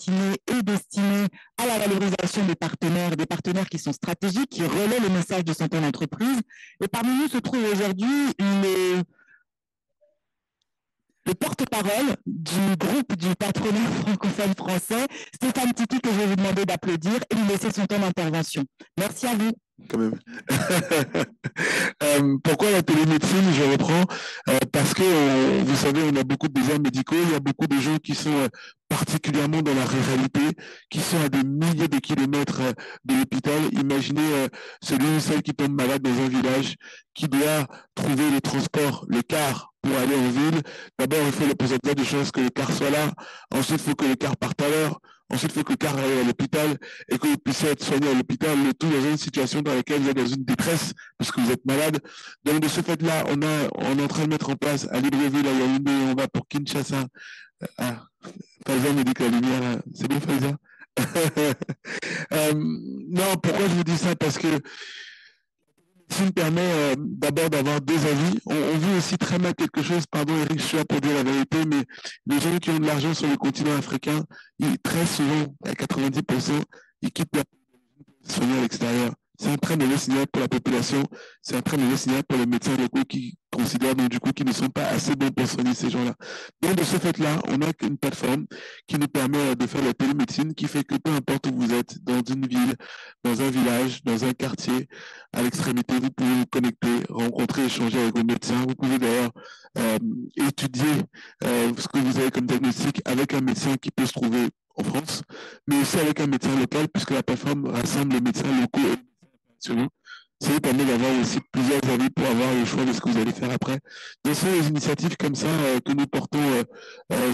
matinée est destinée à la valorisation des partenaires qui sont stratégiques, qui relaient le message de santé en entreprise. Et parmi nous se trouve aujourd'hui le porte-parole du groupe du patronat francophone français, Stéphane Tiki, que je vais vous demander d'applaudir et lui laisser son temps d'intervention. Merci à vous. Quand même. Pourquoi la télémédecine, je reprends, parce que, vous savez, on a beaucoup de déserts médicaux, il y a beaucoup de gens qui sont particulièrement dans la ruralité, qui sont à des milliers de kilomètres de l'hôpital. Imaginez celui ou celle qui tombe malade dans un village, qui doit trouver le transport, le car pour aller en ville. D'abord, il faut le pourcentage de chances que le car soit là. Ensuite, il faut que le car parte à l'heure. Ensuite, il faut que le car arrive à l'hôpital et que vous puissiez être soigné à l'hôpital, le tout dans une situation dans laquelle vous êtes dans une détresse parce que vous êtes malade. Donc, de ce fait-là, on est en train de mettre en place à Libreville, à Yaoundé, on va pour Kinshasa. Ah, Faiza me dit que la lumière, c'est bien Faiza. Non, pourquoi je vous dis ça? Parce que ça me permet d'abord d'avoir deux avis. On vit aussi très mal quelque chose, pardon Eric, je suis là pour dire la vérité, mais les gens qui ont de l'argent sur le continent africain, très souvent, à 90%, ils quittent la soigner à l'extérieur. C'est un très mauvais signal pour la population, c'est un très mauvais signal pour les médecins locaux qui considèrent donc du coup qu'ils ne sont pas assez bons pour soigner ces gens-là. Donc de ce fait-là, on a une plateforme qui nous permet de faire la télémédecine, qui fait que peu importe où vous êtes, dans une ville, dans un village, dans un quartier, à l'extrémité, vous pouvez vous connecter, rencontrer, échanger avec vos médecins. Vous pouvez d'ailleurs étudier ce que vous avez comme diagnostic avec un médecin qui peut se trouver en France, mais aussi avec un médecin local, puisque la plateforme rassemble les médecins locaux et sur nous. Ça vous permet d'avoir aussi plusieurs avis pour avoir le choix de ce que vous allez faire après. Donc, ce sont des initiatives comme ça que nous portons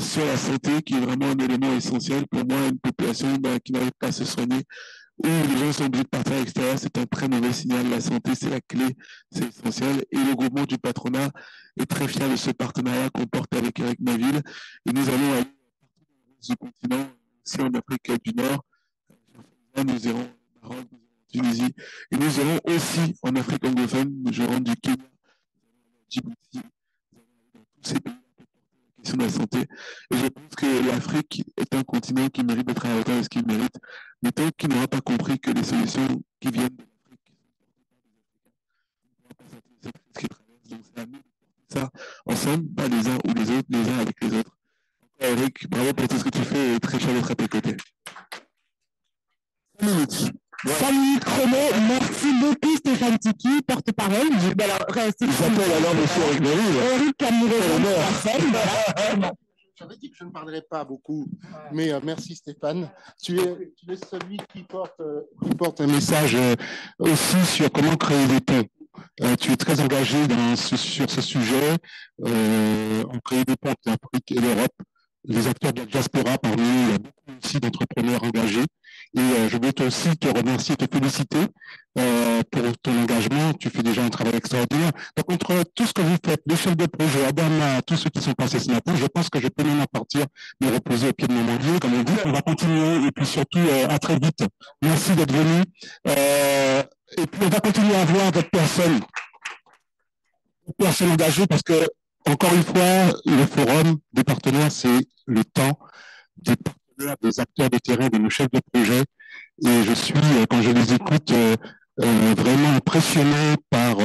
sur la santé, qui est vraiment un élément essentiel pour moi, une population qui n'arrive pas à se soigner, où les gens sont obligés de partir à l'extérieur. C'est un très mauvais signal. La santé, c'est la clé, c'est essentiel. Et le groupement du patronat est très fier de ce partenariat qu'on porte avec Eric Maville. Et nous allons aller sur le continent, aussi en Afrique du Nord. Nous irons au Maroc, Tunisie. Et nous irons aussi en Afrique anglophone, nous irons du Kenya, Djibouti, tous ces pays qui sont de la santé. Et je pense que l'Afrique est un continent qui mérite d'être à la hauteur de ce qu'il mérite. Mais tant qu'il n'aura pas compris que les solutions qui viennent de l'Afrique, donc c'est à nous de porter ça ensemble, pas les uns ou les autres, les uns avec les autres. Eric, bravo pour tout ce que tu fais et très cher d'être à tes côtés. 5 minutes. 5 minutes chrono. Merci beaucoup Stéphane Tiki, porte-parole. J'appelle alors monsieur Eric Maville. Eric Camille. J'avais dit que je ne parlerai pas beaucoup, mais merci Stéphane. Tu es celui qui porte un message aussi sur comment créer des ponts. Tu es très engagé sur ce sujet, en créer des ponts entre l'Afrique et l'Europe. Les acteurs de la diaspora, parmi eux, il y a beaucoup aussi d'entrepreneurs engagés. Et je veux aussi te remercier et te féliciter pour ton engagement. Tu fais déjà un travail extraordinaire. Donc, entre tout ce que vous faites, les chefs de projet, Adama, tous ceux qui sont passés ce matin, je pense que je peux maintenant partir me reposer au pied de mon mandier. Comme on dit, on va continuer et puis surtout à très vite. Merci d'être venu. Et puis, on va continuer à voir d'autres personnes engagées parce que, encore une fois, le forum des partenaires, c'est le temps des partenaires, des acteurs de terrain, de nos chefs de projet. Et je suis, quand je les écoute, vraiment impressionné par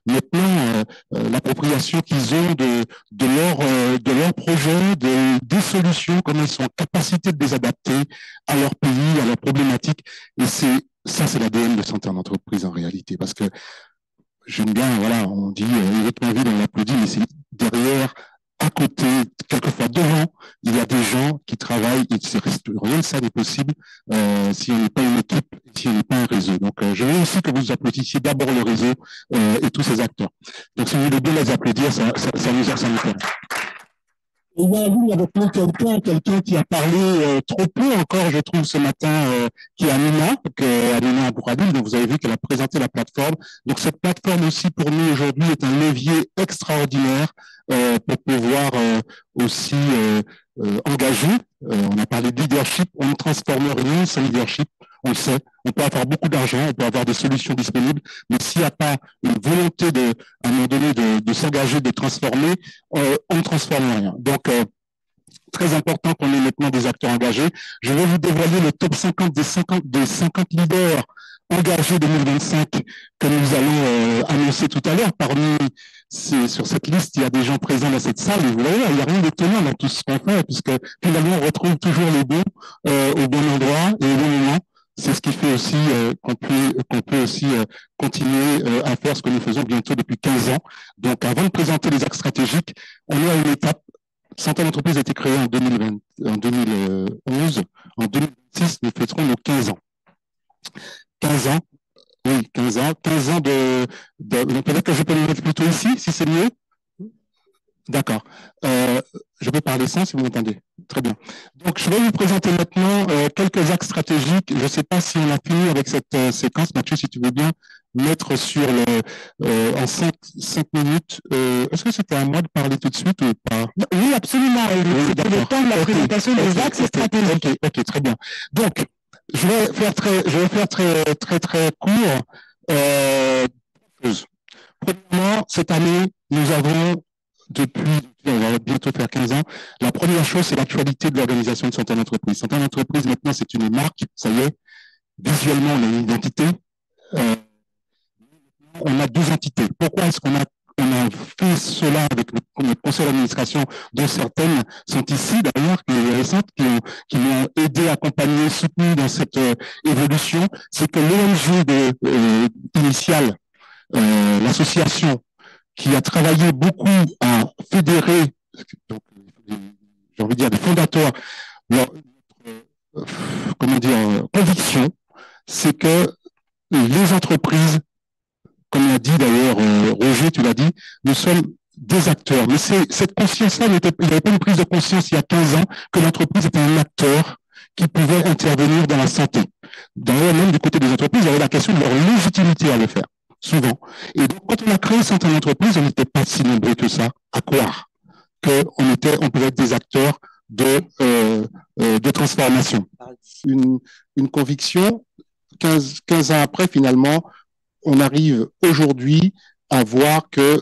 maintenant l'appropriation qu'ils ont de leur projet, des solutions, comment ils sont en capacité de les adapter à leur pays, à leurs problématiques. Et c'est l'ADN de santé en entreprise en réalité, parce que j'aime bien, voilà, on dit Eric Maville, on l'applaudit, mais c'est derrière, à côté, quelquefois devant, il y a des gens qui travaillent et rien de ça n'est possible si on n'est pas une équipe, si on n'est pas un réseau. Donc, je veux aussi que vous applaudissiez d'abord le réseau et tous ces acteurs. Donc, si vous voulez bien les applaudir, ça nous permet. Et il y avait quelqu'un qui a parlé trop peu encore, je trouve, ce matin, qui est Amina Abouradil. Donc, vous avez vu qu'elle a présenté la plateforme. Donc, cette plateforme aussi, pour nous, aujourd'hui, est un levier extraordinaire pour pouvoir aussi engager. On a parlé de leadership. On ne transforme rien sans leadership. On le sait. On peut avoir beaucoup d'argent, on peut avoir des solutions disponibles, mais s'il n'y a pas une volonté à un moment donné de s'engager, de transformer, on ne transforme rien. Donc, très important qu'on ait maintenant des acteurs engagés. Je vais vous dévoiler le top 50 des 50 leaders engagés 2025 que nous allons annoncer tout à l'heure. Sur cette liste, il y a des gens présents dans cette salle et vous voyez, il n'y a rien d'étonnant dans tout ce qu'on fait puisque finalement on retrouve toujours les bons au bon endroit et au bon moment. C'est ce qui fait aussi qu'on peut aussi continuer à faire ce que nous faisons bientôt depuis 15 ans. Donc, avant de présenter les axes stratégiques, on est à une étape. Centaine d'entreprises a été créée en 2011. En 2026, nous fêterons nos 15 ans. 15 ans, oui, 15 ans. 15 ans peut-être que je peux me mettre plutôt ici, si c'est mieux. D'accord. Je peux parler sans, si vous m'entendez. Très bien. Donc, je vais vous présenter maintenant quelques axes stratégiques. Je ne sais pas si on a fini avec cette séquence. Mathieu, si tu veux bien mettre sur en 5 minutes. Est-ce que c'était à moi de parler tout de suite ou pas? Oui, absolument. C'était le temps de la présentation des axes stratégiques. Ok, très bien. Donc, je vais faire très court. Premièrement, cette année, nous avons on va bientôt faire 15 ans. La première chose, c'est l'actualité de l'organisation de Centaine d'entreprises. Centaine d'entreprises, maintenant, c'est une marque. Ça y est. Visuellement, on a une identité. On a deux entités. Pourquoi est-ce qu'on a fait cela avec notre conseil d'administration, dont certaines sont ici, d'ailleurs, les récentes, qui m'ont aidé, accompagné, soutenu dans cette évolution? C'est que l'ONG initiale, l'association, qui a travaillé beaucoup à fédérer, donc, j'ai envie de dire, des fondateurs, conviction, c'est que les entreprises, comme l'a dit d'ailleurs Roger, tu l'as dit, nous sommes des acteurs. Mais cette conscience-là, il n'y avait pas une prise de conscience il y a 15 ans que l'entreprise était un acteur qui pouvait intervenir dans la santé. D'ailleurs, même du côté des entreprises, il y avait la question de leur légitimité à le faire. Souvent. Et donc, quand on a créé certaines entreprises, on n'était pas si nombreux que ça à croire qu'on pouvait être des acteurs de transformation. Une conviction, 15 ans après, finalement, on arrive aujourd'hui à voir que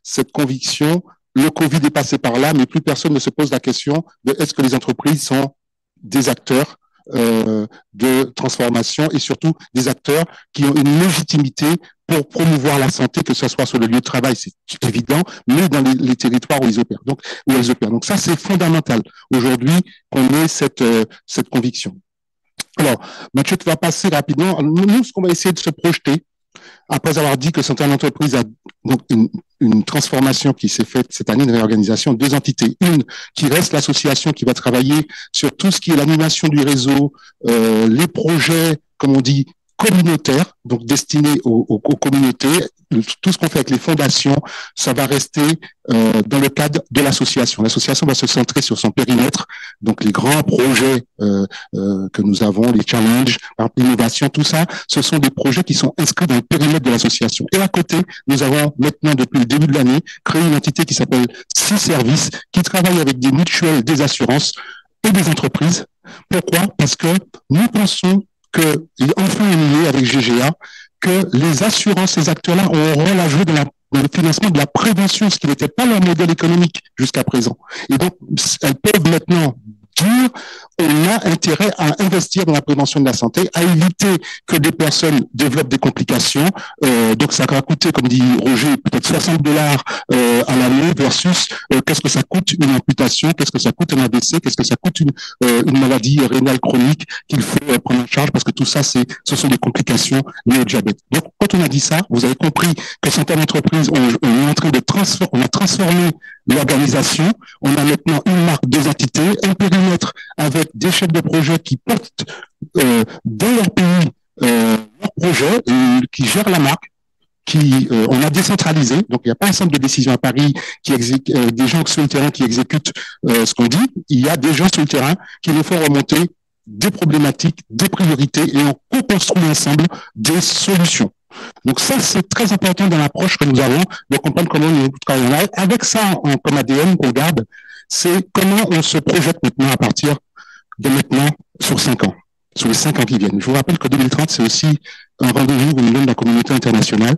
cette conviction, le Covid est passé par là, mais plus personne ne se pose la question de est-ce que les entreprises sont des acteurs de transformation et surtout des acteurs qui ont une légitimité pour promouvoir la santé, que ce soit sur le lieu de travail, c'est évident, mais dans les territoires où ils opèrent. Donc ça, c'est fondamental aujourd'hui qu'on ait cette conviction. Alors, Mathieu, tu vas passer rapidement. Nous, ce qu'on va essayer de se projeter, après avoir dit que certaines entreprises a donc une transformation qui s'est faite cette année, une réorganisation, deux entités. Une qui reste l'association qui va travailler sur tout ce qui est l'animation du réseau, les projets, comme on dit, communautaires, donc destinés aux communautés. Tout ce qu'on fait avec les fondations, ça va rester dans le cadre de l'association. L'association va se centrer sur son périmètre, donc les grands projets que nous avons, les challenges, l'innovation, tout ça, ce sont des projets qui sont inscrits dans le périmètre de l'association. Et à côté, nous avons maintenant, depuis le début de l'année, créé une entité qui s'appelle C-Service, qui travaille avec des mutuelles, des assurances et des entreprises. Pourquoi? Parce que nous pensons que, enfin lié avec GGA, que les assurances, ces acteurs-là, ont un rôle à jouer dans le financement de la prévention, ce qui n'était pas leur modèle économique jusqu'à présent. Et donc, elles peuvent maintenant dire, on a intérêt à investir dans la prévention de la santé, à éviter que des personnes développent des complications. Donc, ça va coûter, comme dit Roger, peut-être $60 à l'année versus qu'est-ce que ça coûte une amputation, qu'est-ce que ça coûte un AVC, qu'est-ce que ça coûte une maladie rénale chronique qu'il faut prendre en charge parce que tout ça, ce sont des complications liées au diabète. Donc, quand on a dit ça, vous avez compris que certaines entreprises on a transformé l'organisation. On a maintenant une marque, deux entités, un périmètre avec des chefs de projet qui portent dans leur pays leur projet, qui gèrent la marque, on a décentralisé, donc il n'y a pas un centre de décision à Paris des gens sur le terrain qui exécutent ce qu'on dit. Il y a des gens sur le terrain qui nous font remonter des problématiques, des priorités et on co-construit ensemble des solutions. Donc ça, c'est très important dans l'approche que nous avons de comprendre comment nous travaillons. Avec ça, comme ADN qu'on garde, c'est comment on se projette maintenant à partir de maintenant sur 5 ans, sur les 5 ans qui viennent. Je vous rappelle que 2030, c'est aussi un rendez-vous au niveau de la communauté internationale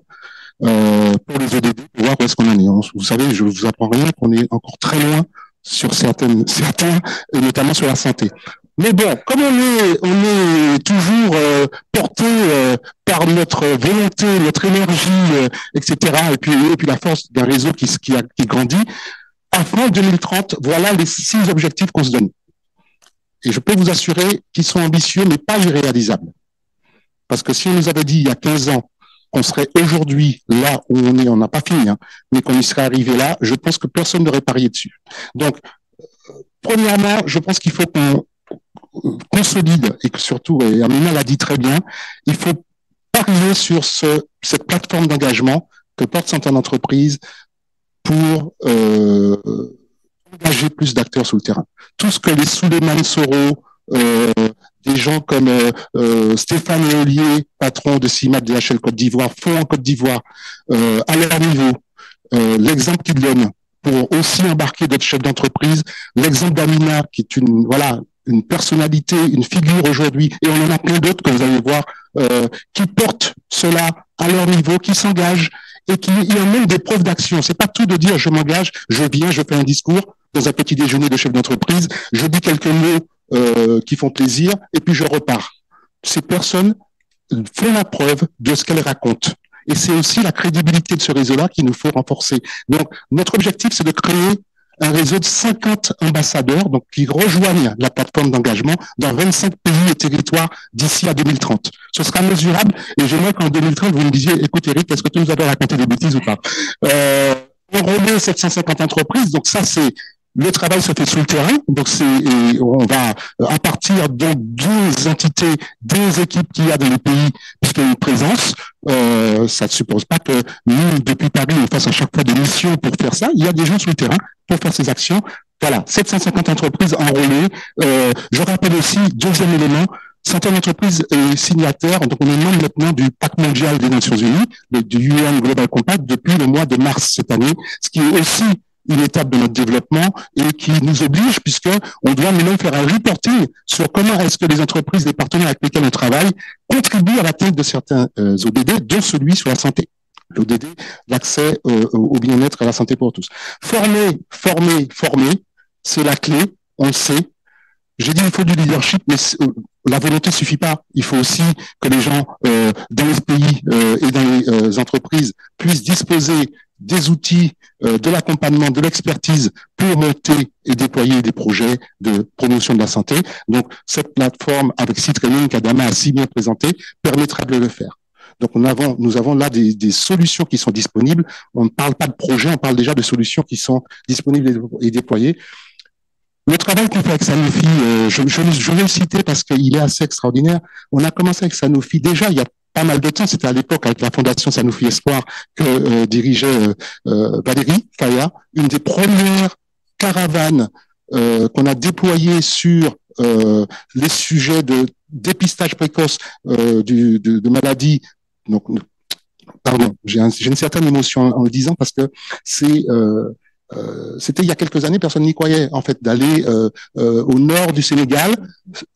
pour les ODD, pour voir où est-ce qu'on en est. Vous savez, je ne vous apprends rien qu'on est encore très loin sur certains, et notamment sur la santé. Mais bon, comme on est toujours porté par notre volonté, notre énergie, etc., et puis la force d'un réseau qui grandit, à fin 2030, voilà les 6 objectifs qu'on se donne. Et je peux vous assurer qu'ils sont ambitieux, mais pas irréalisables. Parce que si on nous avait dit il y a 15 ans qu'on serait aujourd'hui là où on est, on n'a pas fini, hein, mais qu'on y serait arrivé là, je pense que personne n'aurait parié dessus. Donc, premièrement, je pense qu'il faut qu'on consolide et que surtout, et Amina l'a dit très bien, il faut parier sur cette plateforme d'engagement que porte certaines entreprises pour engager plus d'acteurs sur le terrain. Tout ce que les Souleymane Soro, des gens comme Stéphane Eolier, patron de CIMAT DHL Côte d'Ivoire, font en Côte d'Ivoire à leur niveau, l'exemple qu'ils donnent pour aussi embarquer d'autres chefs d'entreprise, l'exemple d'Amina, qui est une personnalité, une figure aujourd'hui, et on en a plein d'autres que vous allez voir, qui portent cela à leur niveau, qui s'engagent et qui amènent des preuves d'action. C'est pas tout de dire je m'engage, je viens, je fais un discours dans un petit déjeuner de chef d'entreprise, je dis quelques mots qui font plaisir et puis je repars. Ces personnes font la preuve de ce qu'elles racontent. Et c'est aussi la crédibilité de ce réseau-là qu'il nous faut renforcer. Donc, notre objectif, c'est de créer un réseau de 50 ambassadeurs donc, qui rejoignent la plateforme d'engagement dans 25 pays et territoires d'ici à 2030. Ce sera mesurable et j'aimerais qu'en 2030, vous me disiez, écoute Eric, est-ce que tu nous avais raconté des bêtises ou pas On remet 750 entreprises, donc ça c'est... Le travail se fait sur le terrain, donc on va à partir de 12 entités, des équipes qu'il y a dans les pays, puisqu'il y a une présence, ça ne suppose pas que nous, depuis Paris, on fasse à chaque fois des missions pour faire ça. Il y a des gens sur le terrain pour faire ces actions. Voilà, 750 entreprises enrôlées. Je rappelle aussi, deuxième élément, certaines entreprises signataires, donc on est membre maintenant du Pacte mondial des Nations Unies, du UN Global Compact, depuis le mois de mars cette année, ce qui est aussi une étape de notre développement et qui nous oblige, puisqu'on doit maintenant faire un reporting sur comment est-ce que les entreprises, les partenaires avec lesquels on travaille, contribuent à l'atteinte de certains ODD, dont celui sur la santé. L'ODD, l'accès au bien-être et à la santé pour tous. Former, c'est la clé, on le sait. J'ai dit qu'il faut du leadership, mais la volonté ne suffit pas. Il faut aussi que les gens dans les pays et dans les entreprises puissent disposer des outils, de l'accompagnement, de l'expertise pour monter et déployer des projets de promotion de la santé. Donc, cette plateforme avec C-Training qu'Adama a si bien présenté permettra de le faire. Donc, nous avons là des solutions qui sont disponibles. On ne parle pas de projet, on parle déjà de solutions qui sont disponibles et déployées. Le travail qu'on fait avec Sanofi, je vais le citer parce qu'il est assez extraordinaire. On a commencé avec Sanofi déjà il y a pas mal de temps. C'était à l'époque avec la fondation Sanofi Espoir que dirigeait Valérie Faya, une des premières caravanes qu'on a déployées sur les sujets de dépistage précoce de maladies. Donc, pardon, j'ai une certaine émotion en le disant parce que c'était il y a quelques années, personne n'y croyait, en fait, d'aller au nord du Sénégal,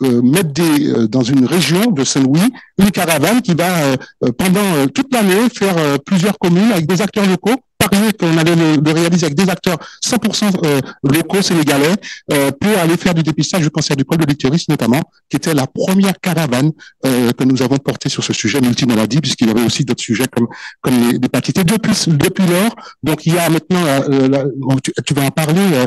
mettre dans une région de Saint-Louis, une caravane qui va, pendant toute l'année, faire plusieurs communes avec des acteurs locaux. Parier qu'on allait le réaliser avec des acteurs 100% locaux sénégalais pour aller faire du dépistage du cancer du col de l'utérus, notamment, qui était la première caravane que nous avons portée sur ce sujet multimaladie, puisqu'il y avait aussi d'autres sujets comme l'hépatite. Depuis lors, donc il y a maintenant, tu vas en parler,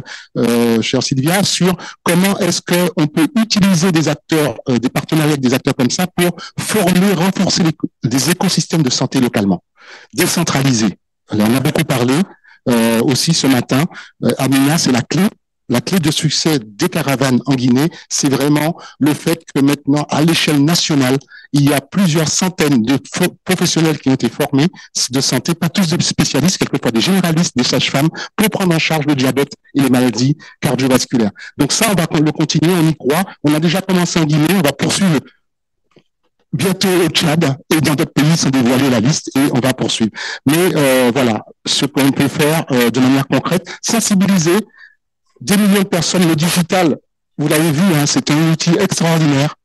chère Sylvia, sur comment est-ce qu'on peut utiliser des acteurs, des partenariats avec des acteurs comme ça pour former, renforcer des écosystèmes de santé localement, décentralisés. On en a beaucoup parlé aussi ce matin. Amina, c'est la clé de succès des caravanes en Guinée, c'est vraiment le fait que maintenant, à l'échelle nationale, il y a plusieurs centaines de professionnels qui ont été formés de santé, pas tous des spécialistes, quelquefois des généralistes, des sages-femmes, pour prendre en charge le diabète et les maladies cardiovasculaires. Donc ça, on va le continuer, on y croit. On a déjà commencé en Guinée, on va poursuivre bientôt au Tchad et dans d'autres pays sans dévoiler la liste et on va poursuivre. Mais voilà, ce qu'on peut faire de manière concrète, sensibiliser des millions de personnes. Le digital, vous l'avez vu, hein, c'est un outil extraordinaire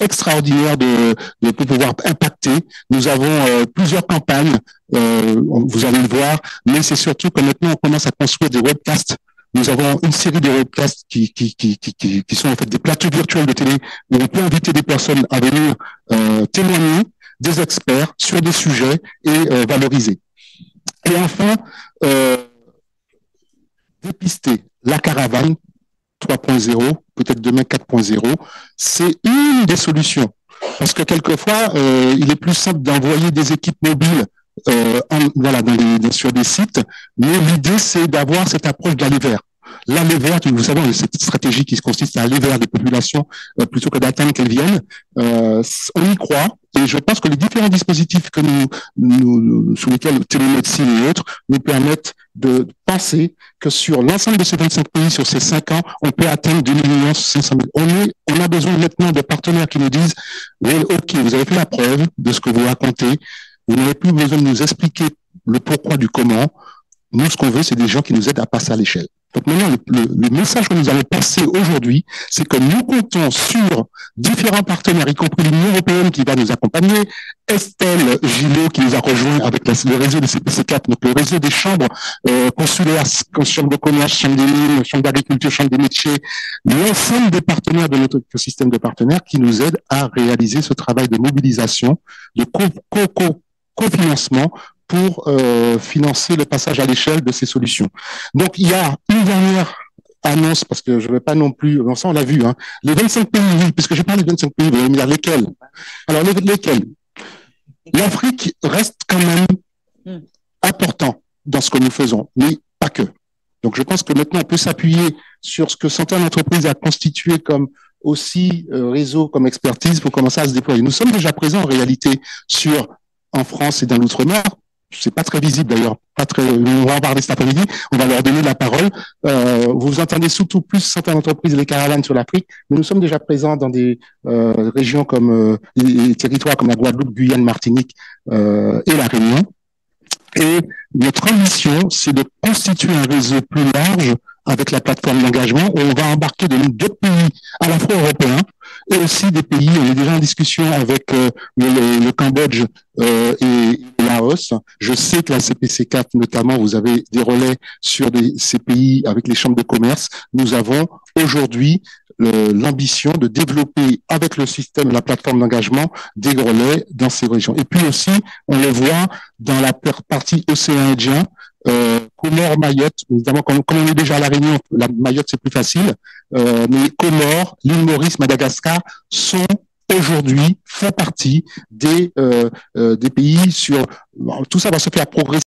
de pouvoir impacter. Nous avons plusieurs campagnes, vous allez le voir, mais c'est surtout que maintenant on commence à construire des webcasts Nous avons une série de webcasts qui sont en fait des plateaux virtuels de télé où on peut inviter des personnes à venir témoigner, des experts sur des sujets et valoriser. Et enfin, dépister la caravane 3.0, peut-être demain 4.0, c'est une des solutions. Parce que quelquefois, il est plus simple d'envoyer des équipes mobiles sur des sites, mais l'idée, c'est d'avoir cette approche d'aller vers. L'aller vers, vous savez, cette stratégie qui consiste à aller vers les populations plutôt que d'attendre qu'elles viennent, on y croit. Et je pense que les différents dispositifs que sous lesquels télémédecine et autres nous permettent de penser que sur l'ensemble de ces 25 pays, sur ces 5 ans, on peut atteindre 2 500 000. On a besoin maintenant de partenaires qui nous disent oui, OK, vous avez fait la preuve de ce que vous racontez, vous n'avez plus besoin de nous expliquer le pourquoi du comment. Nous, ce qu'on veut, c'est des gens qui nous aident à passer à l'échelle. Donc maintenant, le message que nous allons passer aujourd'hui, c'est que nous comptons sur différents partenaires, y compris l'Union européenne qui va nous accompagner, Estelle Gillot qui nous a rejoint avec le réseau des CPC4, donc le réseau des chambres consulaires, chambres de commerce, chambres des mines, chambres d'agriculture, chambres des métiers, l'ensemble des partenaires de notre écosystème de partenaires qui nous aident à réaliser ce travail de mobilisation, de cofinancement pour financer le passage à l'échelle de ces solutions. Donc, il y a une dernière annonce, parce que je ne vais pas non plus, ça on l'a vu, hein, les 25 pays, oui, puisque je parle des 25 pays, vous allez me dire lesquels. Alors, lesquels? L'Afrique reste quand même important dans ce que nous faisons, mais pas que. Donc, je pense que maintenant, on peut s'appuyer sur ce que certaines entreprises a constitué comme aussi réseau, comme expertise pour commencer à se déployer. Nous sommes déjà présents en réalité en France et dans l'outre-mer. C'est pas très visible d'ailleurs, on va en parler cet après-midi, on va leur donner la parole. Vous entendez surtout plus certaines entreprises et les caravanes sur l'Afrique, mais nous sommes déjà présents dans des régions comme les territoires comme la Guadeloupe, Guyane, Martinique et la Réunion. Et notre ambition, c'est de constituer un réseau plus large avec la plateforme d'engagement où on va embarquer d'autres pays à la fois européens et aussi des pays, on est déjà en discussion avec le Cambodge et Laos. Je sais que la CPC4 notamment, vous avez des relais sur ces pays avec les chambres de commerce. Nous avons aujourd'hui l'ambition de développer avec le système, la plateforme d'engagement, des relais dans ces régions. Et puis aussi, on le voit dans la partie océan Indien, Comores, Mayotte, évidemment, comme on est déjà à la Réunion, la Mayotte c'est plus facile, mais Comores, l'île Maurice, Madagascar sont aujourd'hui font partie des pays sur tout ça va se faire progresser.